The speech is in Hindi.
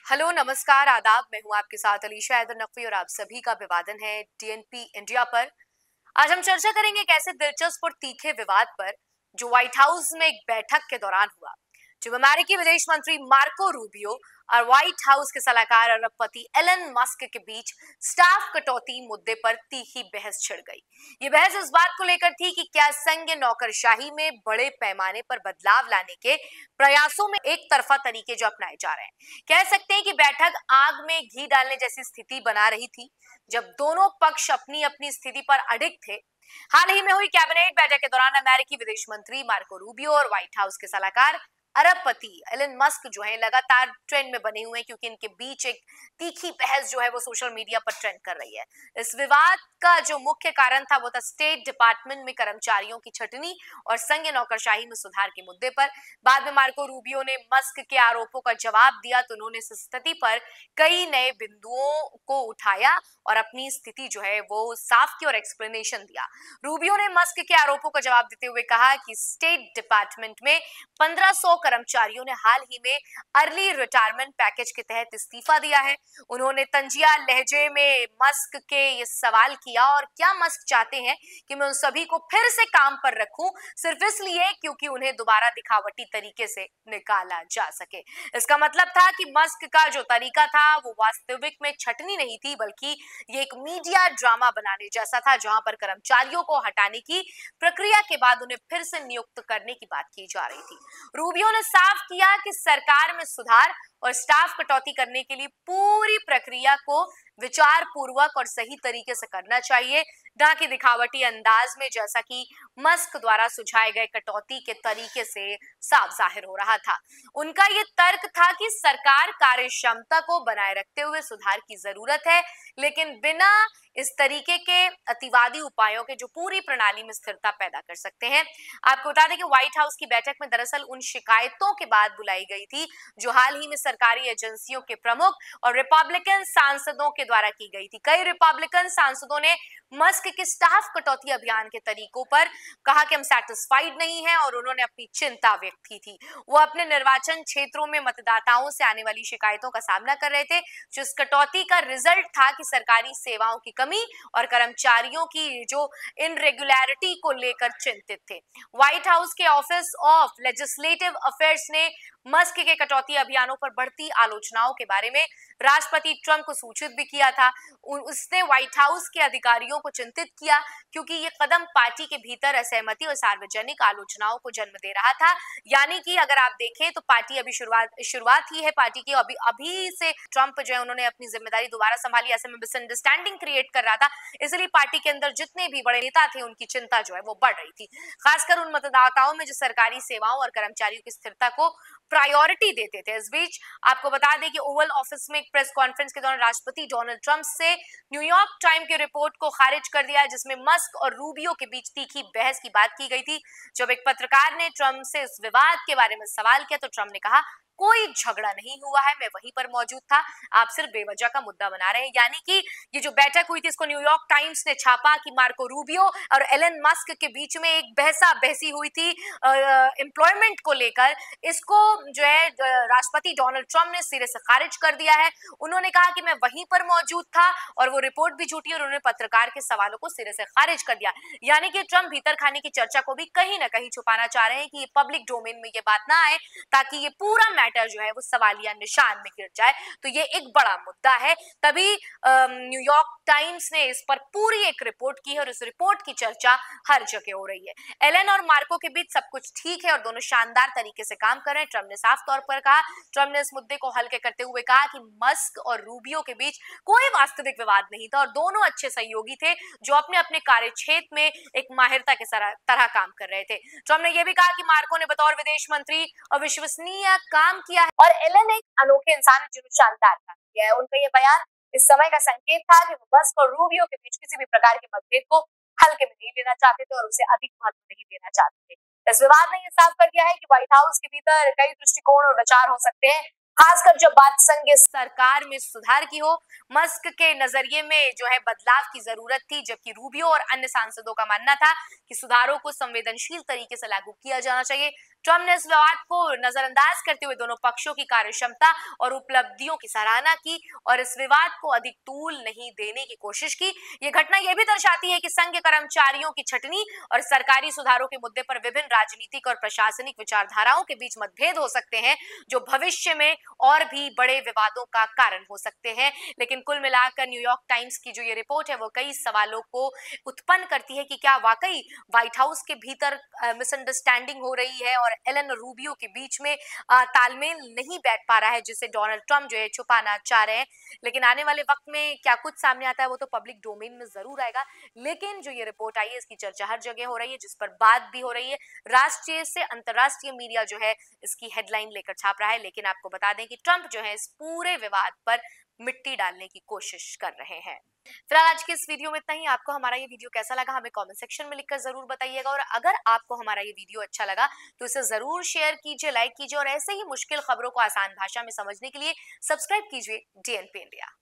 हेलो, नमस्कार, आदाब। मैं हूं आपके साथ अलीशा हैदर नकवी और आप सभी का अभिवादन है टीएनपी इंडिया पर। आज हम चर्चा करेंगे एक ऐसे दिलचस्प और तीखे विवाद पर जो व्हाइट हाउस में एक बैठक के दौरान हुआ, जब अमेरिकी विदेश मंत्री मार्को रूबियो और व्हाइट हाउस के सलाहकार अरबपति एलन मस्क के बीच स्टाफ कटौती मुद्दे पर तीखी बहस छिड़ गई। ये बहस इस बात को लेकर थी कि क्या संघ नौकरशाही में बड़े पैमाने पर बदलाव लाने के प्रयासों में एक तरफा तरीके जो अपनाए जा रहे हैं। कह सकते हैं कि बैठक आग में घी डालने जैसी स्थिति बना रही थी, जब दोनों पक्ष अपनी अपनी स्थिति पर अडिग थे। हाल ही में हुई कैबिनेट बैठक के दौरान अमेरिकी विदेश मंत्री मार्को रूबियो और व्हाइट हाउस के सलाहकार अरबपति एलन मस्क जो है लगातार ट्रेंड में बने हुए हैं, क्योंकि इनके बीच एक तीखी बहस जो है वो सोशल मीडिया पर ट्रेंड कर रही है। इस विवाद का जो मुख्य कारण था वो था स्टेट डिपार्टमेंट में कर्मचारियों की छटनी और संघ नौकरशाही में सुधार के मुद्दे पर। बाद में मार्को रूबियो ने मस्क के आरोपों का जवाब दिया तो उन्होंने इस स्थिति पर कई नए बिंदुओं को उठाया और अपनी स्थिति जो है वो साफ की और एक्सप्लेनेशन दिया। रूबियो ने मस्क के आरोपों का जवाब देते हुए कहा कि स्टेट डिपार्टमेंट में 1500 कर्मचारियों ने हाल ही में अर्ली रिटायरमेंट पैकेज के तहत इस्तीफा दिया है। उन्होंने तंजिया लहजे में मस्क के ये सवाल किया, और क्या मस्क चाहते हैं कि मैं उन सभी को फिर से काम पर रखूं सिर्फ इसलिए क्योंकि उन्हें दोबारा दिखावटी तरीके से निकाला जा सके। इसका मतलब था कि मस्क का जो तरीका था वो वास्तविक में छटनी नहीं थी, बल्कि ये एक मीडिया ड्रामा बनाने जैसा था, जहां पर कर्मचारियों को हटाने की प्रक्रिया के बाद उन्हें फिर से नियुक्त करने की बात की जा रही थी। रूबियो ने साफ किया कि सरकार में सुधार और स्टाफ कटौती करने के लिए पूरी प्रक्रिया को विचार पूर्वक और सही तरीके से करना चाहिए, ना कि दिखावटी अंदाज में, जैसा कि मस्क द्वारा सुझाए गए कटौती के तरीके से साफ जाहिर हो रहा था। उनका ये तर्क था कि सरकार कार्य क्षमता को बनाए रखते हुए सुधार की जरूरत है, लेकिन बिना इस तरीके के अतिवादी उपायों के जो पूरी प्रणाली में स्थिरता पैदा कर सकते हैं। आपको बता दें कि व्हाइट हाउस की बैठक में दरअसल उन शिकायतों के बाद बुलाई गई थी जो हाल ही में सरकारी एजेंसियों के प्रमुख और रिपब्लिकन सांसदों के द्वारा की गई थी। कई रिपब्लिकन सांसदों ने मस्क के स्टाफ कटौती अभियान के तरीकों पर कहा कि हम सेटिस्फाइड नहीं हैं, और उन्होंने अपनी चिंता व्यक्त की थी। वो अपने निर्वाचन क्षेत्रों में मतदाताओं से आने वाली शिकायतों का सामना कर रहे थे, जो इस कटौती का रिजल्ट था कि सरकारी सेवाओं की कमी और कर्मचारियों की जो इनरेगुलरिटी को लेकर चिंतित थे। व्हाइट हाउस के ऑफिस ऑफ लेजिस्लेटिव अफेयर्स ने मस्क के कटौती अभियानों पर बढ़ती आलोचनाओं के बारे में राष्ट्रपति ट्रंप को सूचित भी किया था। उसने व्हाइट हाउस के अधिकारियों को चिंतित किया, क्योंकि ये कदम पार्टी के भीतर असहमति और सार्वजनिक आलोचनाओं को जन्म दे रहा था। यानी कि अगर आप देखें तो पार्टी अभी शुरुआत ही है पार्टी की, अभी से ट्रंप जो है उन्होंने अपनी जिम्मेदारी दोबारा संभाली, ऐसे में मिसअंडरस्टैंडिंग क्रिएट कर रहा था। इसलिए पार्टी के अंदर जितने भी बड़े नेता थे उनकी चिंता जो है वो बढ़ रही थी, खासकर उन मतदाताओं में जो सरकारी सेवाओं और कर्मचारियों की स्थिरता को प्रायोरिटी देते थे। इस बीच आपको बता दें कि ओवल ऑफिस में एक प्रेस कॉन्फ्रेंस के दौरान राष्ट्रपति डोनाल्ड ट्रंप से न्यूयॉर्क टाइम की रिपोर्ट को खारिज कर दिया, जिसमें मस्क और रूबियो के बीच तीखी बहस की बात की गई थी। जब एक पत्रकार ने ट्रंप से इस विवाद के बारे में सवाल किया तो ट्रंप ने कहा, कोई झगड़ा नहीं हुआ है, मैं वहीं पर मौजूद था, आप सिर्फ बेवजह का मुद्दा बना रहे हैं। यानी कि ये जो बैठक हुई थी इसको न्यूयॉर्क टाइम्स ने छापा कि मार्को रूबियो और एलन मस्क के बीच में एक बहसा बहसी हुई थी एम्प्लॉयमेंट को लेकर। इसको जो है राष्ट्रपति डोनाल्ड ट्रंप ने सिरे से खारिज कर दिया है। उन्होंने कहा कि मैं वहीं पर मौजूद था और वो रिपोर्ट भी झूठी, और उन्होंने पत्रकार के सवालों को सिरे से खारिज कर दिया। यानी कि ट्रंप भीतर खाने की चर्चा को भी कहीं ना कहीं छुपाना चाह रहे हैं कि ये पब्लिक डोमेन में ये बात ना आए, ताकि ये पूरा मैटर जो है वो सवालिया निशान में गिर जाए। तो ये एक बड़ा मुद्दा है। तभी न्यूयॉर्क टाइम्स ने इस पर पूरी एक रिपोर्ट की है, और इस रिपोर्ट की चर्चा हर जगह हो रही है। एलन और मार्को के बीच सब कुछ ठीक है और दोनों शानदार तरीके से काम कर रहे हैं, ट्रंप ने साफ तौर पर कहा। ट्रंप ने इस मुद्दे को हल्के करते हुए कहा कि मस्क और रूबियो के बीच कोई वास्तविक विवाद नहीं था और दोनों अच्छे सहयोगी थे जो अपने अपने कार्य क्षेत्र में एक माहिरता के तरह काम कर रहे थे। ट्रंप ने यह भी कहा कि मार्को ने बतौर विदेश मंत्री अविश्वसनीय काम किया है और एलन एक अनोखे इंसान है जिन्होंने शानदार काम किया है। उनका यह बयान इस समय का संकेत था कि वो मस्क और रूबियो के बीच किसी भी प्रकार के मतभेद को हल्के में नहीं लेना चाहते थे और उसे अधिक महत्व नहीं देना चाहते थे। इस विवाद ने यह साफ कर दिया है कि व्हाइट हाउस के भीतर कई दृष्टिकोण और विचार हो सकते हैं, खासकर जब बात संघ सरकार में सुधार की हो। मस्क के नजरिए में जो है बदलाव की जरूरत थी, जबकि रूबियो और अन्य सांसदों का मानना था कि सुधारों को संवेदनशील तरीके से लागू किया जाना चाहिए। ट्रंप ने इस विवाद को नजरअंदाज करते हुए दोनों पक्षों की कार्यक्षमता और उपलब्धियों की सराहना की और इस विवाद को अधिक तूल नहीं देने की कोशिश की। यह घटना यह भी दर्शाती है कि संघ के कर्मचारियों की छटनी और सरकारी सुधारों के मुद्दे पर विभिन्न राजनीतिक और प्रशासनिक विचारधाराओं के बीच मतभेद हो सकते हैं, जो भविष्य में और भी बड़े विवादों का कारण हो सकते हैं। लेकिन कुल मिलाकर न्यूयॉर्क टाइम्स की जो ये रिपोर्ट है वो कई सवालों को उत्पन्न करती है कि क्या वाकई व्हाइट हाउस के भीतर मिसअंडरस्टैंडिंग हो रही है और एलन रूबियो के बीच में तालमेल नहीं बैठ पा रहा है, जिसे डोनाल्ड ट्रंप जो है छुपाना चाह रहे हैं। लेकिन आने वाले वक्त में क्या कुछ सामने आता है वो तो पब्लिक डोमेन में जरूर आएगा। लेकिन जो ये रिपोर्ट आई है इसकी चर्चा हर जगह हो रही है, जिस पर बात भी हो रही है। राष्ट्रीय से अंतरराष्ट्रीय मीडिया जो है इसकी हेडलाइन लेकर छाप रहा है। लेकिन आपको बता दें कि ट्रंप जो है इस पूरे विवाद पर मिट्टी डालने की कोशिश कर रहे हैं। फिलहाल आज के इस वीडियो में इतना ही। आपको हमारा ये वीडियो कैसा लगा हमें कमेंट सेक्शन में लिखकर जरूर बताइएगा, और अगर आपको हमारा ये वीडियो अच्छा लगा तो इसे जरूर शेयर कीजिए, लाइक कीजिए, और ऐसे ही मुश्किल खबरों को आसान भाषा में समझने के लिए सब्सक्राइब कीजिए डीएनपी इंडिया।